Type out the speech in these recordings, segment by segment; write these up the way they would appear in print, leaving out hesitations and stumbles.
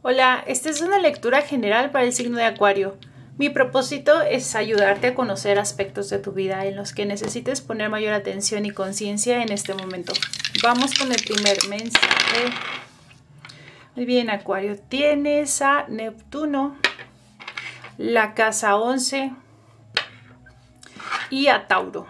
Hola, esta es una lectura general para el signo de Acuario. Mi propósito es ayudarte a conocer aspectos de tu vida en los que necesites poner mayor atención y conciencia en este momento. Vamos con el primer mensaje. Muy bien, Acuario. Tienes a Neptuno, la casa 11 y a Tauro.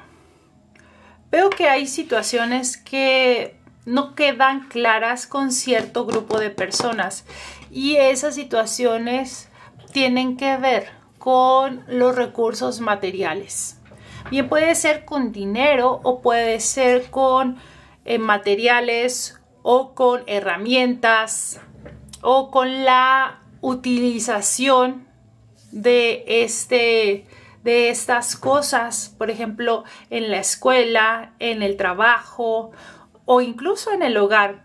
Veo que hay situaciones que no quedan claras con cierto grupo de personas y esas situaciones tienen que ver con los recursos materiales. Bien, puede ser con dinero o puede ser con materiales o con herramientas o con la utilización de estas cosas, por ejemplo, en la escuela, en el trabajo o incluso en el hogar.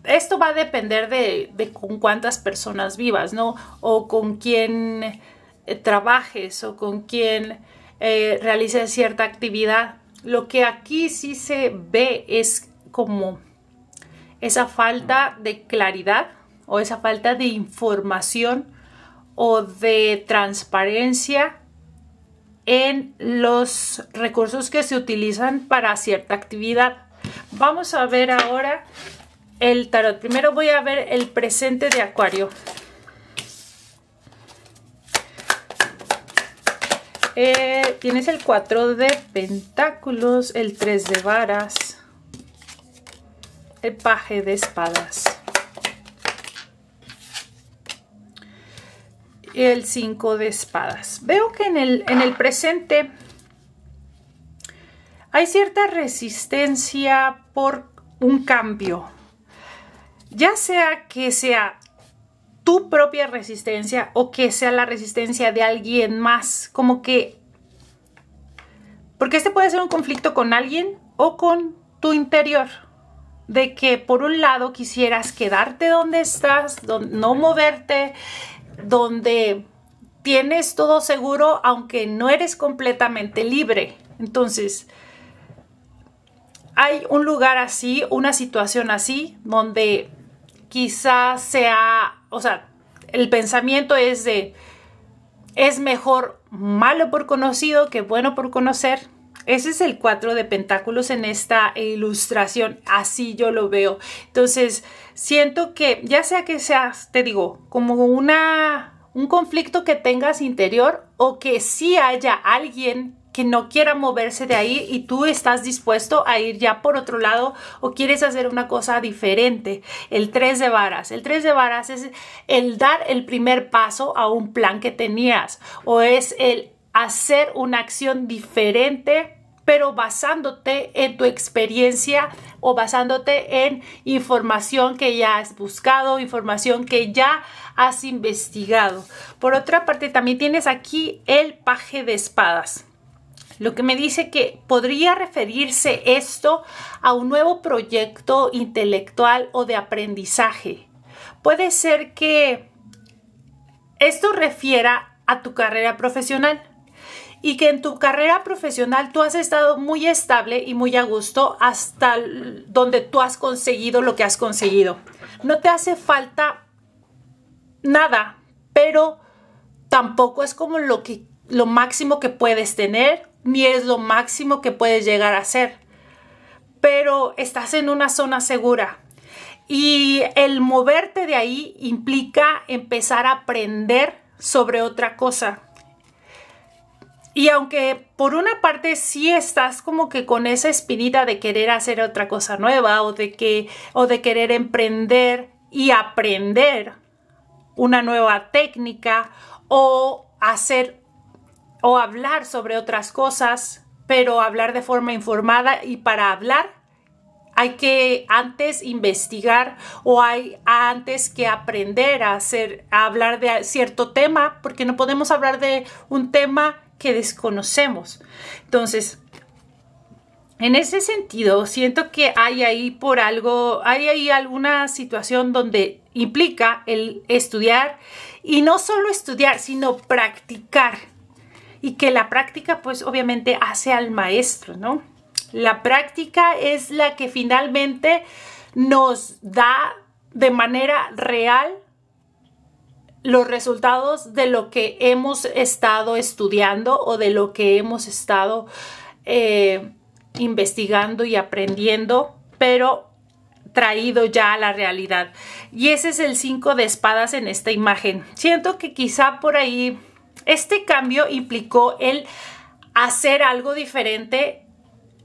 Esto va a depender de con cuántas personas vivas, ¿no? O con quién trabajes o con quién realices cierta actividad. Lo que aquí sí se ve es como esa falta de claridad o esa falta de información o de transparencia en los recursos que se utilizan para cierta actividad. Vamos a ver ahora el tarot. Primero voy a ver el presente de Acuario. Tienes el 4 de pentáculos, el 3 de varas, el paje de espadas y el 5 de espadas. Veo que en el presente hay cierta resistencia por un cambio, ya sea que sea tu propia resistencia o que sea la resistencia de alguien más, como que, porque este puede ser un conflicto con alguien o con tu interior, de que por un lado quisieras quedarte donde estás, no moverte, donde tienes todo seguro, aunque no eres completamente libre. Entonces, hay un lugar así, una situación así, donde quizás sea, o sea, el pensamiento es de, es mejor malo por conocido que bueno por conocer. Ese es el 4 de pentáculos en esta ilustración, así yo lo veo. Entonces, siento que ya sea que seas, te digo, como un conflicto que tengas interior o que sí haya alguien que no quiera moverse de ahí y tú estás dispuesto a ir ya por otro lado o quieres hacer una cosa diferente. El 3 de varas. El 3 de varas es el dar el primer paso a un plan que tenías o es el hacer una acción diferente, pero basándote en tu experiencia o basándote en información que ya has buscado, información que ya has investigado. Por otra parte, también tienes aquí el paje de espadas. Lo que me dice que podría referirse esto a un nuevo proyecto intelectual o de aprendizaje. Puede ser que esto refiera a tu carrera profesional y que en tu carrera profesional tú has estado muy estable y muy a gusto hasta donde tú has conseguido lo que has conseguido. No te hace falta nada, pero tampoco es como lo máximo que puedes tener, ni es lo máximo que puedes llegar a ser, pero estás en una zona segura y el moverte de ahí implica empezar a aprender sobre otra cosa. Y aunque por una parte sí estás como que con esa espinita de querer hacer otra cosa nueva o de querer emprender y aprender una nueva técnica o hacer o hablar sobre otras cosas, pero hablar de forma informada, y para hablar hay que antes investigar o hay antes que aprender a hablar de cierto tema, porque no podemos hablar de un tema que desconocemos. Entonces, en ese sentido, siento que hay ahí alguna situación donde implica el estudiar, y no solo estudiar, sino practicar. Y que la práctica, pues obviamente hace al maestro, ¿no? La práctica es la que finalmente nos da de manera real los resultados de lo que hemos estado estudiando o de lo que hemos estado investigando y aprendiendo, pero traído ya a la realidad. Y ese es el 5 de espadas en esta imagen. Siento que quizá por ahí este cambio implicó el hacer algo diferente,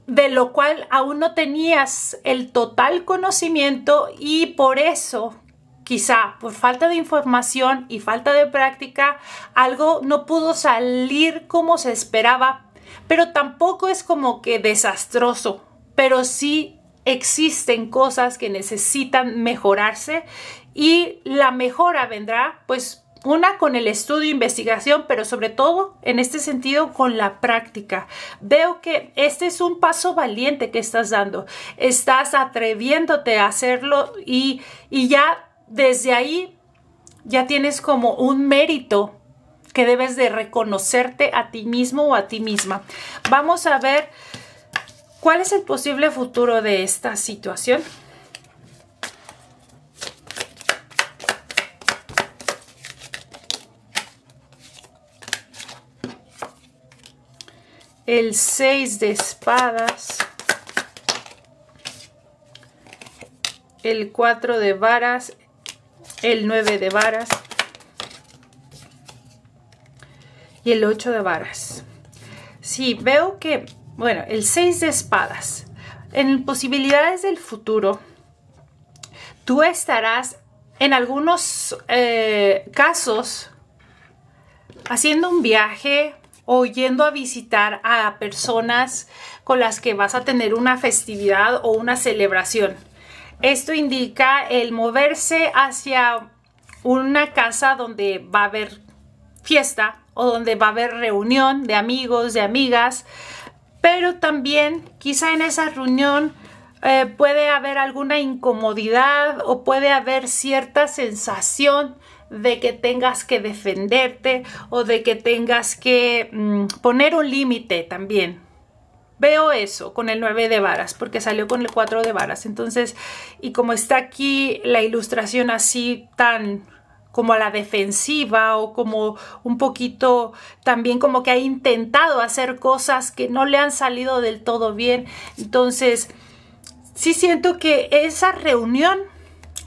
de lo cual aún no tenías el total conocimiento, y por eso, quizá por falta de información y falta de práctica, algo no pudo salir como se esperaba, pero tampoco es como que desastroso, pero sí existen cosas que necesitan mejorarse, y la mejora vendrá pues una con el estudio e investigación, pero sobre todo en este sentido con la práctica. Veo que este es un paso valiente que estás dando. Estás atreviéndote a hacerlo, y ya desde ahí ya tienes como un mérito que debes de reconocerte a ti mismo o a ti misma. Vamos a ver cuál es el posible futuro de esta situación. El 6 de espadas, el 4 de varas, el 9 de varas y el 8 de varas. Sí, veo que, bueno, el 6 de espadas, en posibilidades del futuro, tú estarás en algunos casos haciendo un viaje o yendo a visitar a personas con las que vas a tener una festividad o una celebración. Esto indica el moverse hacia una casa donde va a haber fiesta o donde va a haber reunión de amigos, de amigas, pero también quizá en esa reunión puede haber alguna incomodidad o puede haber cierta sensación de que tengas que defenderte o de que tengas que poner un límite también. Veo eso con el 9 de varas porque salió con el 4 de varas. Entonces, y como está aquí la ilustración así tan como a la defensiva o como un poquito también como que ha intentado hacer cosas que no le han salido del todo bien. Entonces, sí siento que esa reunión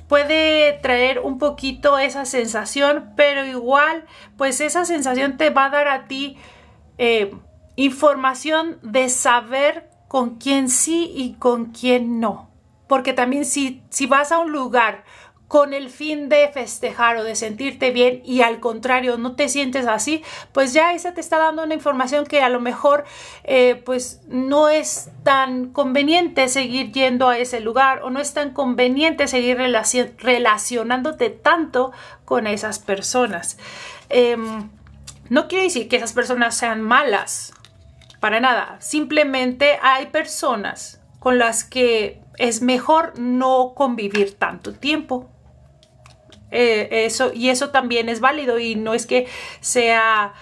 puede traer un poquito esa sensación, pero igual, pues esa sensación te va a dar a ti información de saber con quién sí y con quién no. Porque también si vas a un lugar con el fin de festejar o de sentirte bien y al contrario no te sientes así, pues ya esa te está dando una información que a lo mejor pues no es tan conveniente seguir yendo a ese lugar o no es tan conveniente seguir relacionándote tanto con esas personas. No quiere decir que esas personas sean malas, para nada. Simplemente hay personas con las que es mejor no convivir tanto tiempo. Eso también es válido y no es que sea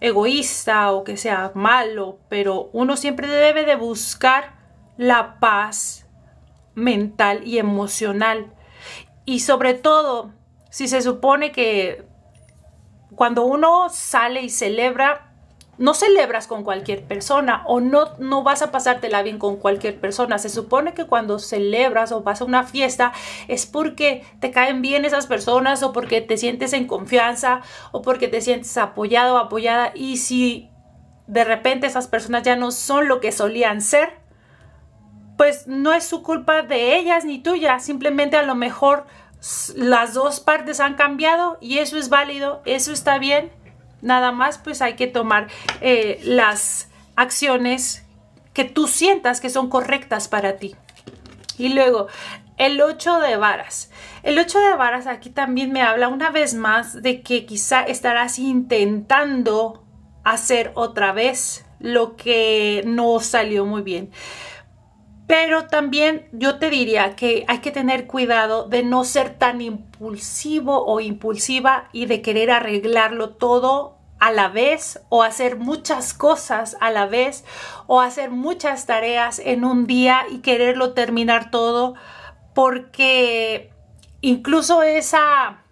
egoísta o que sea malo, pero uno siempre debe de buscar la paz mental y emocional. Y sobre todo, si se supone que cuando uno sale y celebra, no celebras con cualquier persona o no vas a pasártela bien con cualquier persona. Se supone que cuando celebras o vas a una fiesta es porque te caen bien esas personas o porque te sientes en confianza o porque te sientes apoyado o apoyada. Y si de repente esas personas ya no son lo que solían ser, pues no es su culpa de ellas ni tuya. Simplemente a lo mejor las dos partes han cambiado y eso es válido, eso está bien. Nada más pues hay que tomar las acciones que tú sientas que son correctas para ti. Y luego el 8 de varas. El 8 de varas aquí también me habla una vez más de que quizá estarás intentando hacer otra vez lo que no salió muy bien. Pero también yo te diría que hay que tener cuidado de no ser tan impulsivo o impulsiva y de querer arreglarlo todo a la vez o hacer muchas cosas a la vez o hacer muchas tareas en un día y quererlo terminar todo, porque incluso esa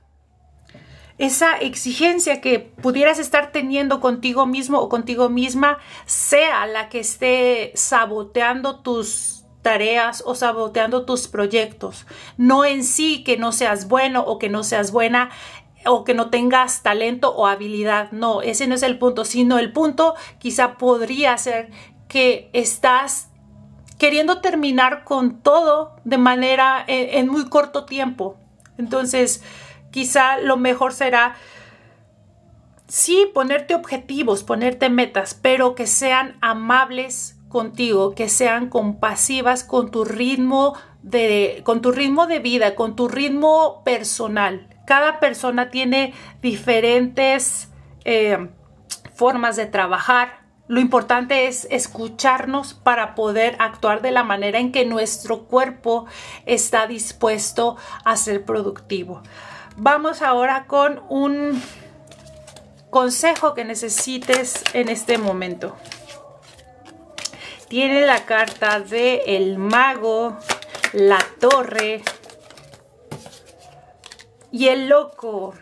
esa exigencia que pudieras estar teniendo contigo mismo o contigo misma sea la que esté saboteando tus tareas o saboteando tus proyectos. No en sí que no seas bueno o que no seas buena o que no tengas talento o habilidad. No, ese no es el punto, sino el punto quizá podría ser que estás queriendo terminar con todo de manera en muy corto tiempo. Entonces, quizá lo mejor será, sí, ponerte objetivos, ponerte metas, pero que sean amables contigo, que sean compasivas con tu ritmo de vida, con tu ritmo personal. Cada persona tiene diferentes formas de trabajar. Lo importante es escucharnos para poder actuar de la manera en que nuestro cuerpo está dispuesto a ser productivo. Vamos ahora con un consejo que necesites en este momento. Tiene la carta de el mago, la torre y el loco.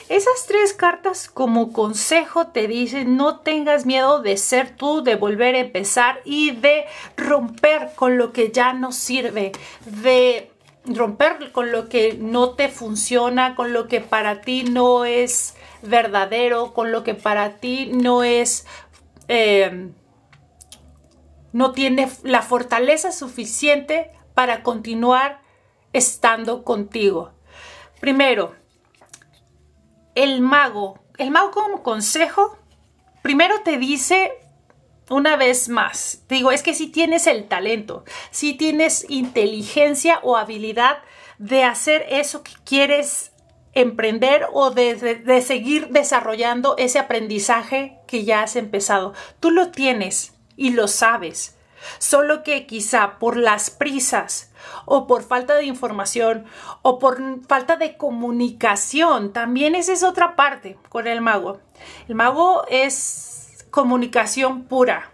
Esas tres cartas como consejo te dicen no tengas miedo de ser tú, de volver a empezar y de romper con lo que ya no sirve, de romper con lo que no te funciona, con lo que para ti no es verdadero, con lo que para ti no es, no tiene la fortaleza suficiente para continuar estando contigo. Primero, el mago como consejo, primero te dice una vez más, te digo, es que si tienes el talento, si tienes inteligencia o habilidad de hacer eso que quieres emprender o de seguir desarrollando ese aprendizaje que ya has empezado. Tú lo tienes y lo sabes. Solo que quizá por las prisas o por falta de información o por falta de comunicación, también esa es otra parte con el mago. El mago es comunicación pura.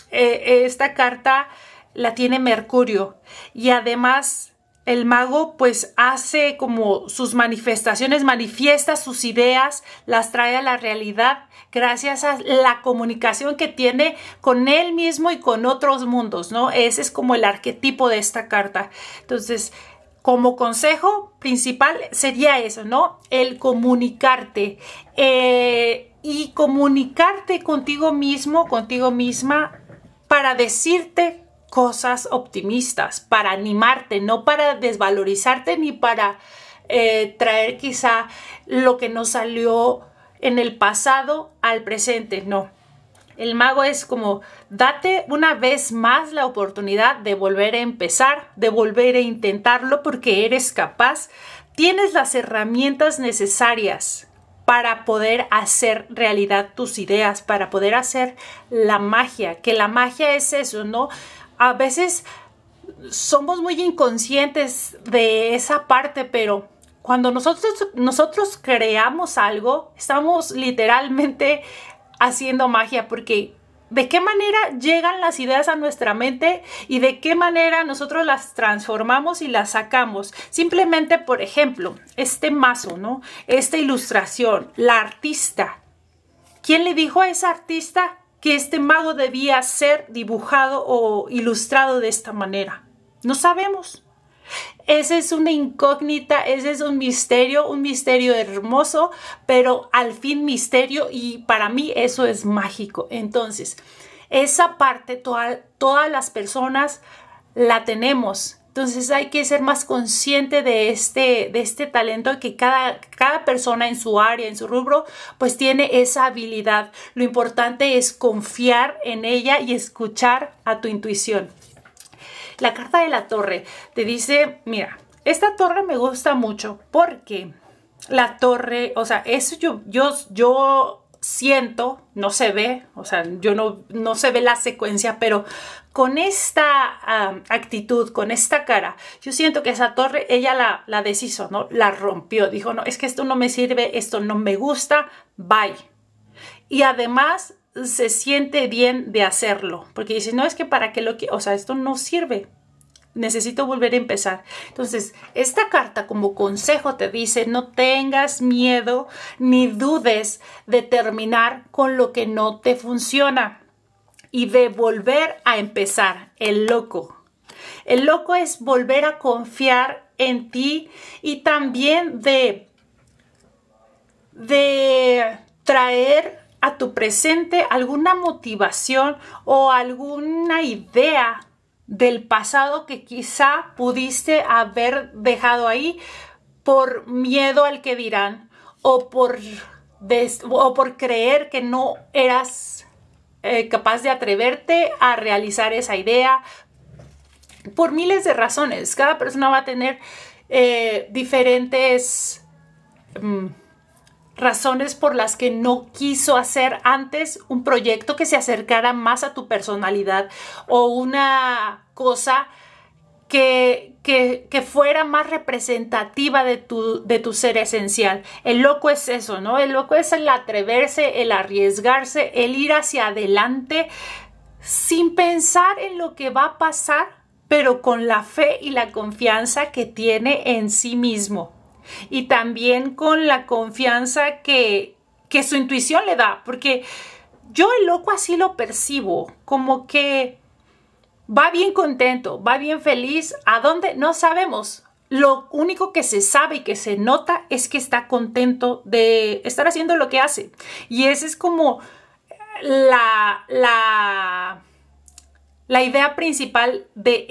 Esta carta la tiene Mercurio y además el mago pues hace como sus manifestaciones, manifiesta sus ideas, las trae a la realidad gracias a la comunicación que tiene con él mismo y con otros mundos, ¿no? Ese es como el arquetipo de esta carta. Entonces, como consejo principal sería eso, ¿no? El comunicarte y comunicarte contigo mismo, contigo misma para decirte cosas optimistas, para animarte, no para desvalorizarte ni para traer quizá lo que nos salió en el pasado al presente, no. El mago es como date una vez más la oportunidad de volver a empezar, de volver a intentarlo porque eres capaz, tienes las herramientas necesarias para poder hacer realidad tus ideas, para poder hacer la magia, que la magia es eso, ¿no? A veces somos muy inconscientes de esa parte, pero cuando nosotros creamos algo, estamos literalmente haciendo magia, porque ¿de qué manera llegan las ideas a nuestra mente y de qué manera nosotros las transformamos y las sacamos? Simplemente, por ejemplo, este mazo, ¿no? Esta ilustración, la artista. ¿Quién le dijo a esa artista que este mago debía ser dibujado o ilustrado de esta manera? No sabemos. Esa es una incógnita, ese es un misterio hermoso, pero al fin misterio, y para mí eso es mágico. Entonces, esa parte todas las personas la tenemos. Entonces hay que ser más consciente de este talento que cada persona en su área, en su rubro, pues tiene esa habilidad. Lo importante es confiar en ella y escuchar a tu intuición. La carta de la torre te dice, mira, esta torre me gusta mucho porque la torre, o sea, eso yo siento, no se ve, o sea, no se ve la secuencia, pero con esta actitud, con esta cara, yo siento que esa torre, ella la deshizo, ¿no? La rompió, dijo, no, es que esto no me sirve, esto no me gusta, bye. Y además se siente bien de hacerlo, porque dice, no, es que para qué o sea, esto no sirve. necesito volver a empezar. Entonces, esta carta como consejo te dice, no tengas miedo ni dudes de terminar con lo que no te funciona y de volver a empezar. El loco. El loco es volver a confiar en ti y también de traer a tu presente alguna motivación o alguna idea del pasado que quizá pudiste haber dejado ahí por miedo al que dirán o por creer que no eras capaz de atreverte a realizar esa idea por miles de razones. Cada persona va a tener diferentes razones por las que no quiso hacer antes un proyecto que se acercara más a tu personalidad o una cosa que fuera más representativa de tu ser esencial. El loco es eso, ¿no? El loco es el atreverse, el arriesgarse, el ir hacia adelante sin pensar en lo que va a pasar, pero con la fe y la confianza que tiene en sí mismo. Y también con la confianza que su intuición le da, porque yo el loco así lo percibo, como que va bien contento, va bien feliz. ¿A dónde? No sabemos. Lo único que se sabe y que se nota es que está contento de estar haciendo lo que hace. Y esa es como la idea principal de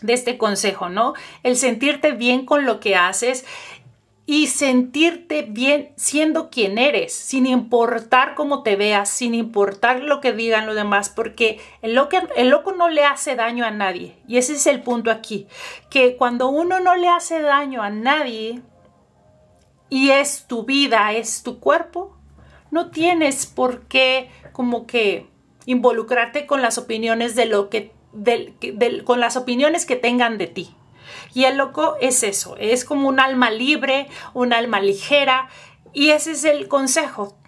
este consejo, ¿no? El sentirte bien con lo que haces y sentirte bien siendo quien eres, sin importar cómo te veas, sin importar lo que digan los demás, porque el loco no le hace daño a nadie. Y ese es el punto aquí, que cuando uno no le hace daño a nadie y es tu vida, es tu cuerpo, no tienes por qué como que involucrarte con las opiniones con las opiniones que tengan de ti. Y el loco es eso, es como un alma libre, un alma ligera, y ese es el consejo,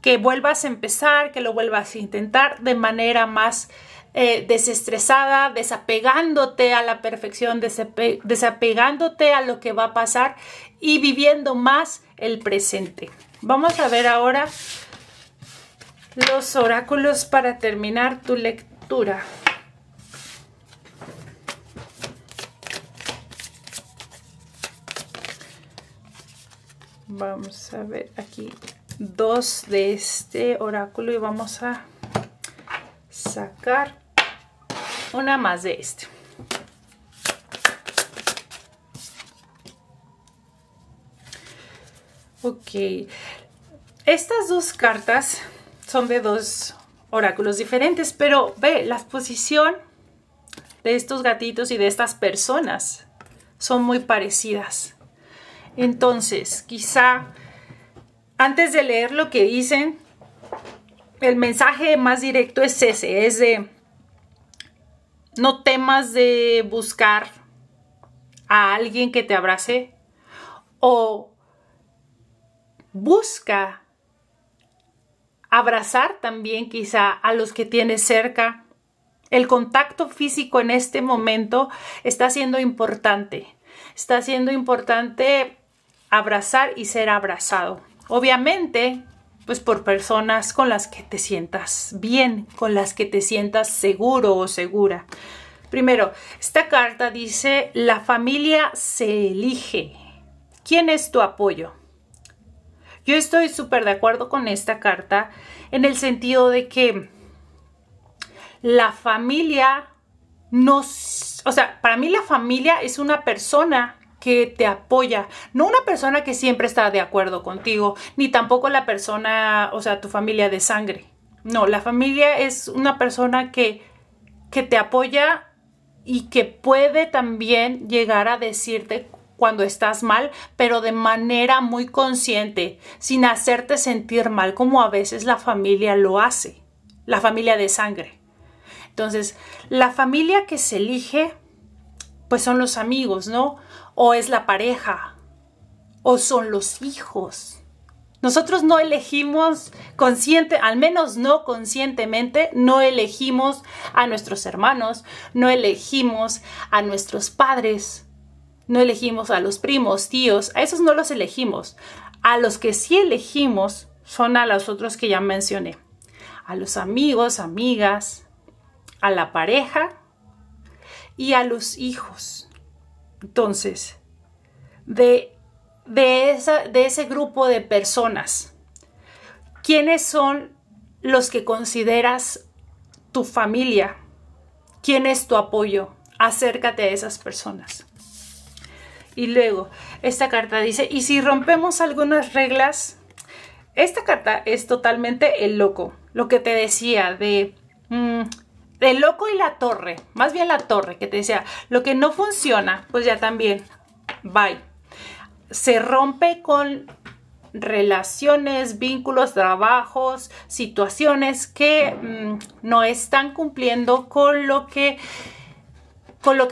que vuelvas a empezar, que lo vuelvas a intentar de manera más desestresada, desapegándote a la perfección, desapegándote a lo que va a pasar y viviendo más el presente. Vamos a ver ahora los oráculos para terminar tu lectura. Vamos a ver aquí 2 de este oráculo y vamos a sacar una más de este. Ok, estas 2 cartas son de 2 oráculos diferentes, pero ve, la posición de estos gatitos y de estas personas son muy parecidas. Entonces, quizá antes de leer lo que dicen, el mensaje más directo es ese, es de no temas de buscar a alguien que te abrace o busca abrazar también quizá a los que tienes cerca. El contacto físico en este momento está siendo importante. Está siendo importante abrazar y ser abrazado. Obviamente, pues por personas con las que te sientas bien, con las que te sientas seguro o segura. Primero, esta carta dice, la familia se elige. ¿Quién es tu apoyo? Yo estoy súper de acuerdo con esta carta en el sentido de que la familia para mí la familia es una persona que te apoya, no una persona que siempre está de acuerdo contigo, ni tampoco la persona, tu familia de sangre. No, la familia es una persona que te apoya y que puede también llegar a decirte cuando estás mal, pero de manera muy consciente, sin hacerte sentir mal, como a veces la familia lo hace, la familia de sangre. Entonces, la familia que se elige, pues son los amigos, ¿no? O es la pareja, o son los hijos. Nosotros no elegimos al menos no conscientemente, no elegimos a nuestros hermanos, no elegimos a nuestros padres, no elegimos a los primos, tíos, a esos no los elegimos. A los que sí elegimos son a los otros que ya mencioné, a los amigos, amigas, a la pareja y a los hijos. Entonces, de ese grupo de personas, ¿quiénes son los que consideras tu familia? ¿Quién es tu apoyo? Acércate a esas personas. Y luego, esta carta dice, ¿y si rompemos algunas reglas? Esta carta es totalmente el loco. Lo que te decía de el loco y la torre. Más bien la torre, que te decía, lo que no funciona, pues ya también, bye. Se rompe con relaciones, vínculos, trabajos, situaciones que no están cumpliendo con lo que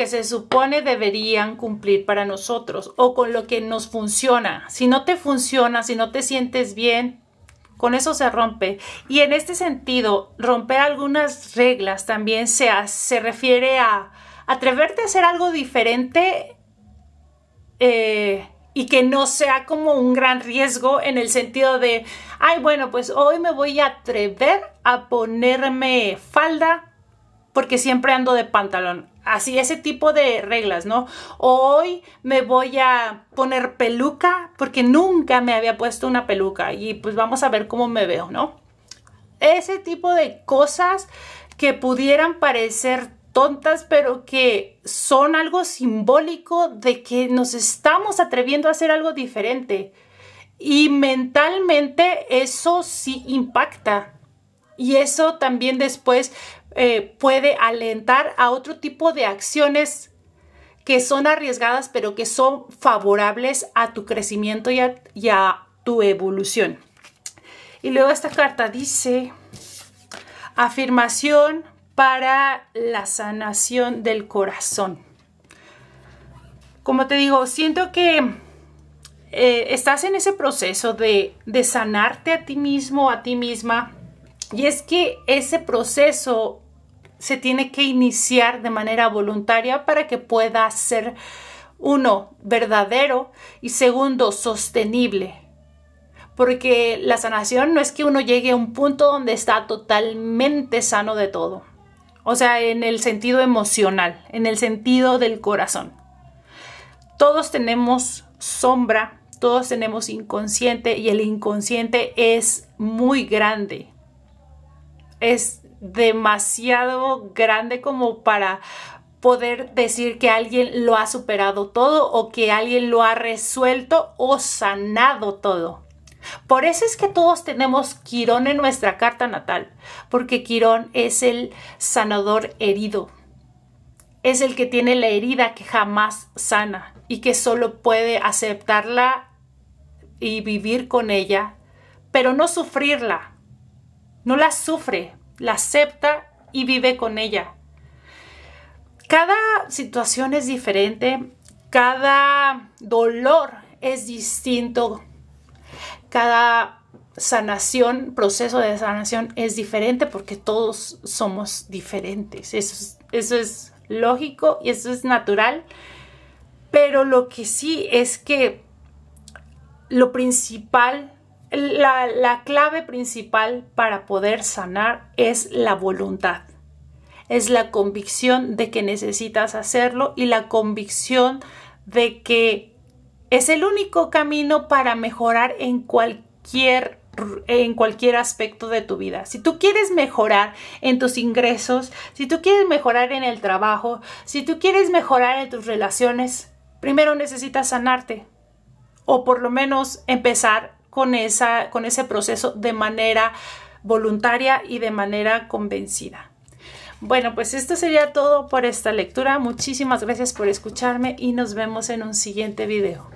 se supone deberían cumplir para nosotros o con lo que nos funciona. Si no te funciona, si no te sientes bien, con eso se rompe. Y en este sentido, romper algunas reglas también se refiere a atreverte a hacer algo diferente y que no sea como un gran riesgo en el sentido de, ay, bueno, pues hoy me voy a atrever a ponerme falda porque siempre ando de pantalón. Así, ese tipo de reglas, ¿no? Hoy me voy a poner peluca porque nunca me había puesto una peluca y pues vamos a ver cómo me veo, ¿no? Ese tipo de cosas que pudieran parecer tontas, pero que son algo simbólico de que nos estamos atreviendo a hacer algo diferente. Y mentalmente eso sí impacta. Y eso también después puede alentar a otro tipo de acciones que son arriesgadas, pero que son favorables a tu crecimiento y a tu evolución. Y luego esta carta dice, afirmación para la sanación del corazón. Como te digo, siento que estás en ese proceso de sanarte a ti mismo, a ti misma. Y es que ese proceso se tiene que iniciar de manera voluntaria para que pueda ser, uno, verdadero y segundo, sostenible. Porque la sanación no es que uno llegue a un punto donde está totalmente sano de todo. O sea, en el sentido emocional, en el sentido del corazón. Todos tenemos sombra, todos tenemos inconsciente y el inconsciente es muy grande. Es demasiado grande como para poder decir que alguien lo ha superado todo o que alguien lo ha resuelto o sanado todo. Por eso es que todos tenemos Quirón en nuestra carta natal, porque Quirón es el sanador herido. Es el que tiene la herida que jamás sana y que solo puede aceptarla y vivir con ella, pero no sufrirla. No la sufre, la acepta y vive con ella. Cada situación es diferente, cada dolor es distinto. Cada sanación, proceso de sanación es diferente porque todos somos diferentes. Eso es lógico y eso es natural. Pero lo que sí es que lo principal, la clave principal para poder sanar es la voluntad. Es la convicción de que necesitas hacerlo y la convicción de que es el único camino para mejorar en cualquier aspecto de tu vida. Si tú quieres mejorar en tus ingresos, si tú quieres mejorar en el trabajo, si tú quieres mejorar en tus relaciones, primero necesitas sanarte o por lo menos empezar con ese proceso de manera voluntaria y de manera convencida. Bueno, pues esto sería todo por esta lectura. Muchísimas gracias por escucharme y nos vemos en un siguiente video.